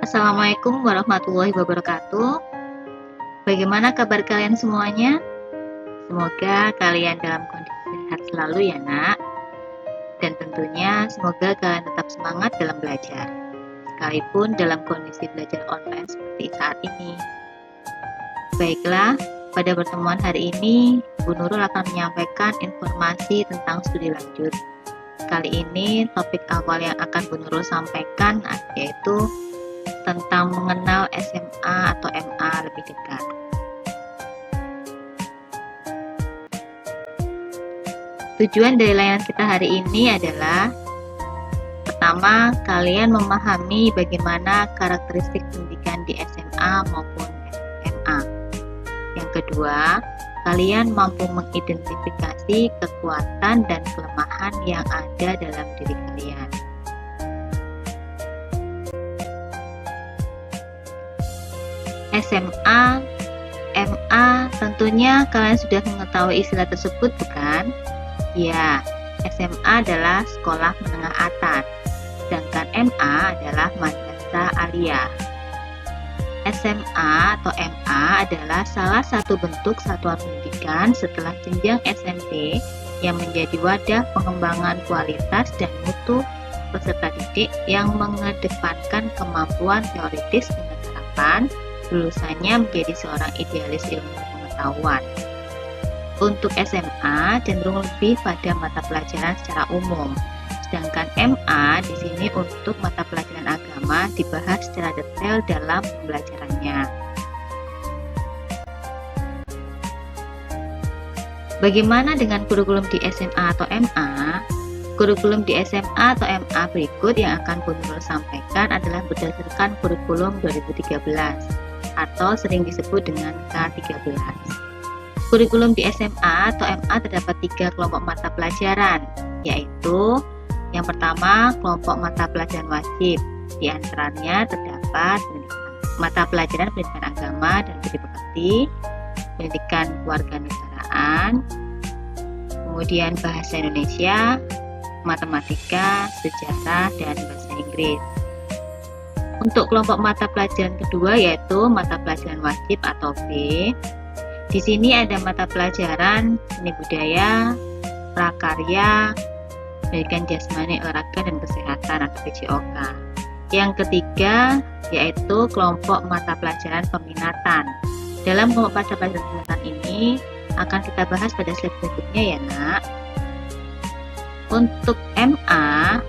Assalamualaikum warahmatullahi wabarakatuh. Bagaimana kabar kalian semuanya? Semoga kalian dalam kondisi sehat selalu ya nak. Dan tentunya semoga kalian tetap semangat dalam belajar, sekalipun dalam kondisi belajar online seperti saat ini. Baiklah, pada pertemuan hari ini Bu Nurul akan menyampaikan informasi tentang studi lanjut. Kali ini topik awal yang akan Bu Nurul sampaikan yaitu tentang mengenal SMA atau MA lebih dekat. Tujuan dari layanan kita hari ini adalah pertama, kalian memahami bagaimana karakteristik pendidikan di SMA maupun MA. Yang kedua, kalian mampu mengidentifikasi kekuatan dan kelemahan yang ada dalam diri kalian. SMA, MA, tentunya kalian sudah mengetahui istilah tersebut bukan? Ya, SMA adalah sekolah menengah atas, sedangkan MA adalah madrasah aliyah. SMA atau MA adalah salah satu bentuk satuan pendidikan setelah jenjang SMP yang menjadi wadah pengembangan kualitas dan mutu peserta didik yang mengedepankan kemampuan teoritis dengan harapan lulusannya menjadi seorang idealis ilmu pengetahuan. Untuk SMA cenderung lebih pada mata pelajaran secara umum, sedangkan MA di sini untuk mata pelajaran agama dibahas secara detail dalam pembelajarannya. Bagaimana dengan kurikulum di SMA atau MA? Kurikulum di SMA atau MA berikut yang akan Bu Nurul sampaikan adalah berdasarkan kurikulum 2013 atau sering disebut dengan K13. Kurikulum di SMA atau MA terdapat 3 kelompok mata pelajaran, yaitu yang pertama kelompok mata pelajaran wajib. Di antaranya terdapat mata pelajaran pendidikan agama dan budi pekerti, pendidikan kewarganegaraan, kemudian bahasa Indonesia, matematika, sejarah, dan bahasa Inggris. Untuk kelompok mata pelajaran kedua yaitu mata pelajaran wajib atau B. Di sini ada mata pelajaran seni budaya, prakarya, pendidikan jasmani, olahraga, dan kesehatan atau PJOK. Yang ketiga yaitu kelompok mata pelajaran peminatan. Dalam kelompok mata pelajaran peminatan ini akan kita bahas pada slide berikutnya ya nak. Untuk MA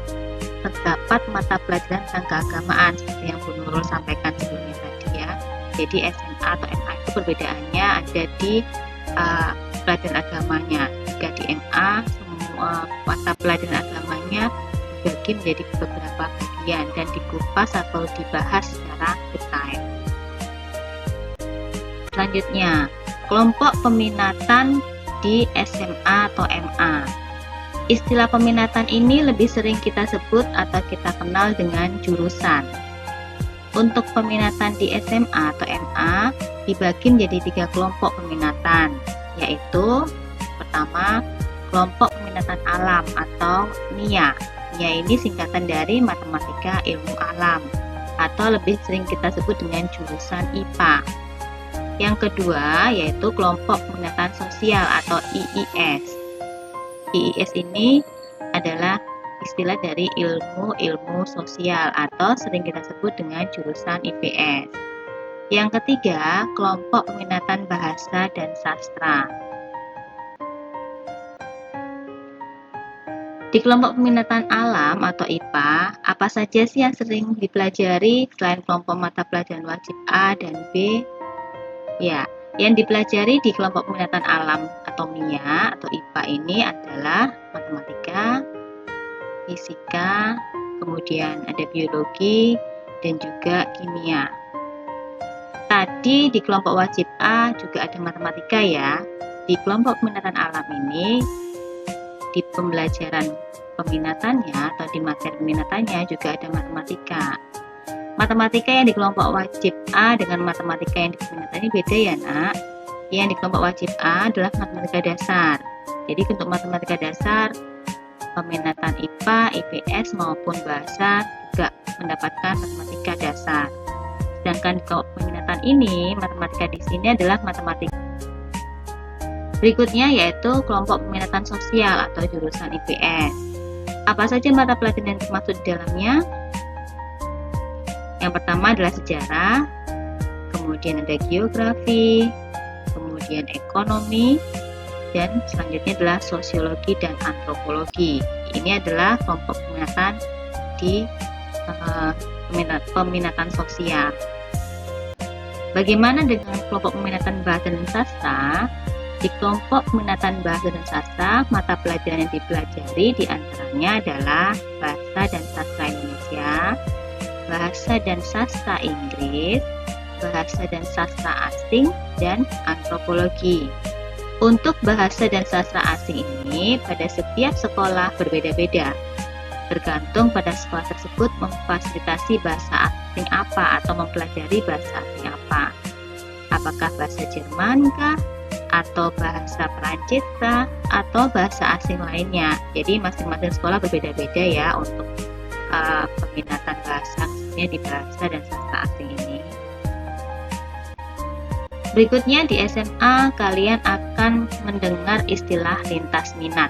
terdapat mata pelajaran tentang keagamaan seperti yang Bu Nurul sampaikan sebelumnya tadi ya. Jadi SMA atau MA itu perbedaannya ada di pelajaran agamanya. Jika di MA semua mata pelajaran agamanya dibagi menjadi beberapa bagian dan dikupas atau dibahas secara detail. Selanjutnya, kelompok peminatan di SMA atau MA. Istilah peminatan ini lebih sering kita sebut atau kita kenal dengan jurusan. Untuk peminatan di SMA atau MA dibagi menjadi 3 kelompok peminatan, yaitu pertama, kelompok peminatan alam atau MIA. MIA ini singkatan dari matematika ilmu alam atau lebih sering kita sebut dengan jurusan IPA. Yang kedua, yaitu kelompok peminatan sosial atau IIS. IIS ini adalah istilah dari ilmu sosial atau sering kita sebut dengan jurusan IPS. Yang ketiga, kelompok peminatan bahasa dan sastra. Di kelompok peminatan alam atau IPA, apa saja sih yang sering dipelajari selain kelompok mata pelajaran wajib A dan B? Ya, yang dipelajari di kelompok peminatan alam atau MIA atau IPA ini adalah matematika, fisika, kemudian ada biologi, dan juga kimia. Tadi di kelompok wajib A juga ada matematika ya. Di kelompok peminatan alam ini, di pembelajaran peminatannya atau di materi peminatannya juga ada matematika. Matematika yang di kelompok wajib A dengan matematika yang di peminatan ini beda ya nak. Yang di kelompok wajib A adalah matematika dasar. Jadi untuk matematika dasar peminatan IPA, IPS maupun bahasa juga mendapatkan matematika dasar. Sedangkan di kelompok peminatan ini, matematika di sini adalah matematika. Berikutnya yaitu kelompok peminatan sosial atau jurusan IPS. Apa saja mata pelajaran yang termasuk di dalamnya? Yang pertama adalah sejarah, kemudian ada geografi, kemudian ekonomi, dan selanjutnya adalah sosiologi dan antropologi. Ini adalah kelompok peminatan di peminatan sosial. Bagaimana dengan kelompok peminatan bahasa dan sastra? Di kelompok peminatan bahasa dan sastra, mata pelajaran yang dipelajari diantaranya adalah bahasa dan sastra Indonesia, bahasa dan sastra Inggris, bahasa dan sastra asing, dan antropologi. Untuk bahasa dan sastra asing ini pada setiap sekolah berbeda-beda, tergantung pada sekolah tersebut memfasilitasi bahasa asing apa atau mempelajari bahasa asing apa. Apakah bahasa Jerman kah? Atau bahasa Perancis kah? Atau bahasa asing lainnya. Jadi masing-masing sekolah berbeda-beda ya untuk peminatan bahasa, khususnya di bahasa dan sastra asing ini. Berikutnya di SMA kalian akan mendengar istilah lintas minat.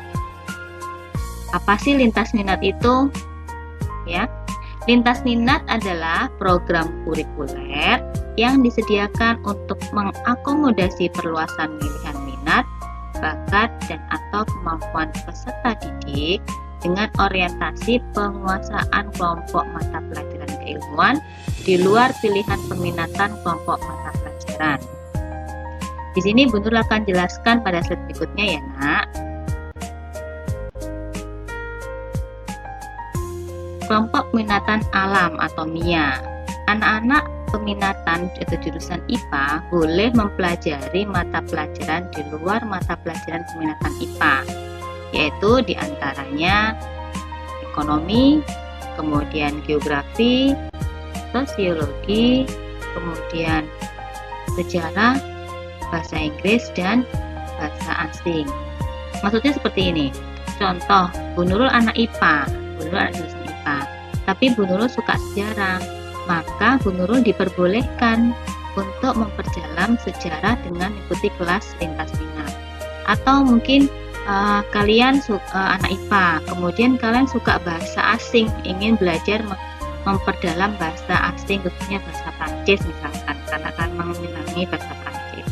Apa sih lintas minat itu? Ya, lintas minat adalah program kurikuler yang disediakan untuk mengakomodasi perluasan pilihan minat, bakat, dan atau kemampuan peserta didik dengan orientasi penguasaan kelompok mata pelajaran keilmuan di luar pilihan peminatan kelompok mata pelajaran. Di sini Bu Nur akan jelaskan pada slide berikutnya ya, Nak. Kelompok peminatan alam atau MIA. Anak-anak peminatan atau jurusan IPA boleh mempelajari mata pelajaran di luar mata pelajaran peminatan IPA, yaitu diantaranya ekonomi, kemudian geografi, sosiologi, kemudian sejarah, bahasa Inggris, dan bahasa asing. Maksudnya seperti ini. Contoh, Bu Nurul anak IPA, Bu Nurul anak jurusan IPA, tapi Bu Nurul suka sejarah, maka Bu Nurul diperbolehkan untuk memperdalam sejarah dengan mengikuti kelas lintas minat. Atau mungkin kalian anak IPA, kemudian kalian suka bahasa asing, ingin belajar memperdalam bahasa asing, khususnya bahasa Prancis misalkan, karena kalian mengenali bahasa Prancis.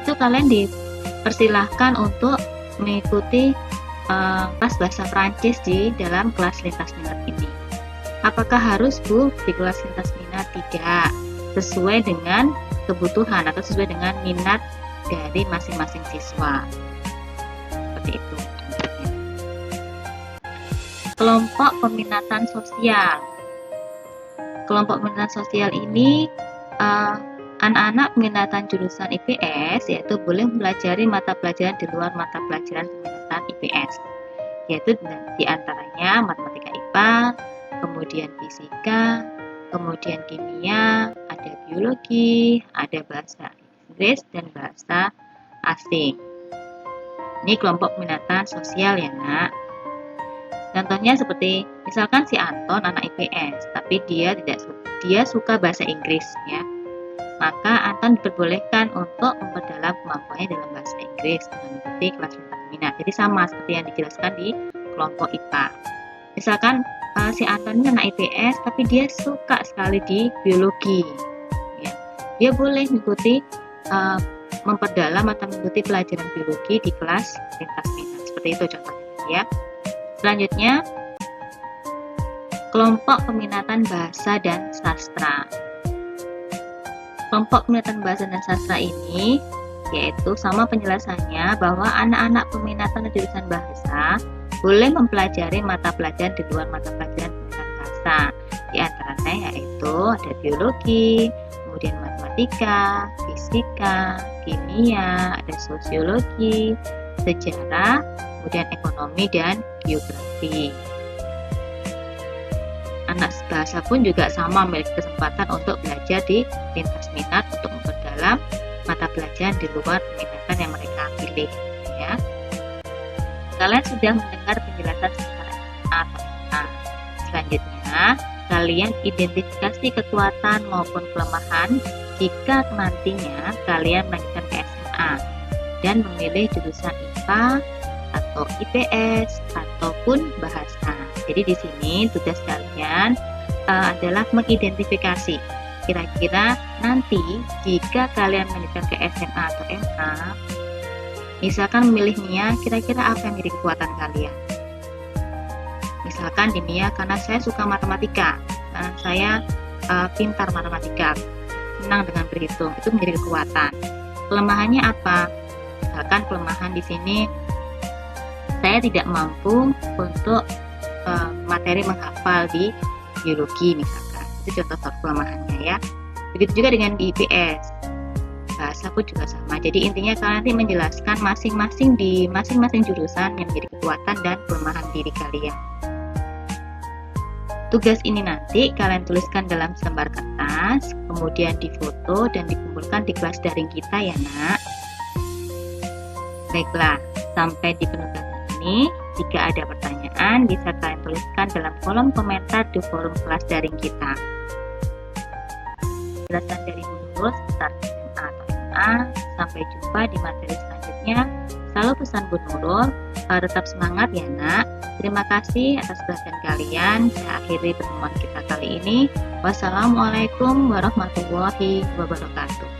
Itu kalian dipersilahkan untuk mengikuti kelas bahasa Prancis di dalam kelas lintas minat ini. Apakah harus Bu di kelas lintas minat? Tidak, sesuai dengan kebutuhan atau sesuai dengan minat dari masing-masing siswa. Seperti itu. Kelompok peminatan sosial. Kelompok peminatan sosial ini anak-anak peminatan jurusan IPS yaitu boleh mempelajari mata pelajaran di luar mata pelajaran peminatan IPS, yaitu diantaranya matematika IPA, kemudian fisika, kemudian kimia, ada biologi, ada bahasa Inggris, dan bahasa asing. Ini kelompok peminatan sosial ya, Nak. Contohnya seperti misalkan si Anton anak IPS, tapi dia suka bahasa Inggris ya. Maka Anton diperbolehkan untuk memperdalam kemampuannya dalam bahasa Inggris dengan mengikuti kelas lintas minat. Jadi sama seperti yang dijelaskan di kelompok IPA. Misalkan si Anton ini anak IPS, tapi dia suka sekali di biologi. Ya. Dia boleh mengikuti memperdalam atau mengikuti pelajaran biologi di kelas lintas minat. Seperti itu contohnya ya. Selanjutnya, kelompok peminatan bahasa dan sastra. Kelompok peminatan bahasa dan sastra ini yaitu sama penjelasannya bahwa anak-anak peminatan jurusan bahasa boleh mempelajari mata pelajaran di luar mata pelajaran peminatan bahasa. Di antaranya yaitu ada biologi, kemudian matematika, fisika, kimia, ada sosiologi, sejarah, kemudian ekonomi dan geografi. Anak bahasa pun juga sama memiliki kesempatan untuk belajar di lintas minat untuk memperdalam mata pelajaran di luar peminatan yang mereka pilih ya. Kalian sudah mendengar penjelasan secara A atau A. Selanjutnya, kalian identifikasi kekuatan maupun kelemahan jika nantinya kalian melanjutkan ke SMA dan memilih jurusan IPA atau IPS ataupun bahasa. Jadi di sini tugas kalian adalah mengidentifikasi kira-kira nanti jika kalian melanjutkan ke SMA atau MA, misalkan memilih MIA, kira-kira apa yang menjadi kekuatan kalian? Misalkan di MIA karena saya suka matematika, karena saya pintar matematika, senang dengan berhitung, itu menjadi kekuatan. Kelemahannya apa? Misalkan kelemahan di sini saya tidak mampu untuk materi menghafal di biologi misalkan. Itu contoh kelemahannya ya. Begitu juga dengan di IPS. Bahasa pun juga sama. Jadi intinya kalian nanti menjelaskan masing-masing di masing-masing jurusan yang menjadi kekuatan dan kelemahan diri kalian. Tugas ini nanti kalian tuliskan dalam selembar kertas, kemudian difoto dan dikumpulkan di kelas daring kita ya nak. Baiklah, sampai di penugasan ini, jika ada pertanyaan bisa kalian tuliskan dalam kolom komentar di forum kelas daring kita. Penjelasan dari guru seputar SMA atau MA. Sampai jumpa di materi selanjutnya. Selalu pesan Bu Nurul, tetap semangat ya nak. Terima kasih atas perhatian kalian. Saya akhiri pertemuan kita kali ini. Wassalamualaikum warahmatullahi wabarakatuh.